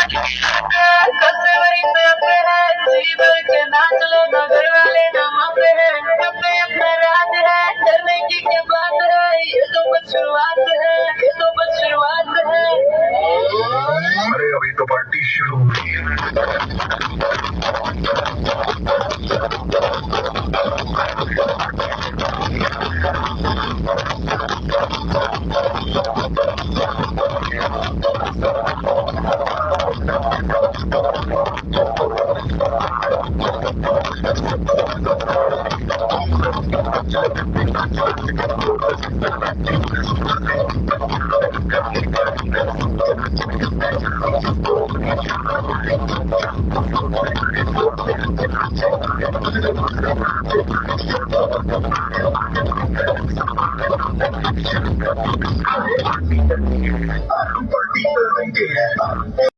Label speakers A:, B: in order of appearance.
A: सबसे बड़ी पे है जी भर के नाच लो ना घर वाले ना मापे हैं अपने अपना राज है डरने की क्या बात है ये तो बस शुरुआत है ये तो बस शुरुआत है
B: अरे अभी तो पार्टी शुरू हुई है। पार्टी कर रहे हैं।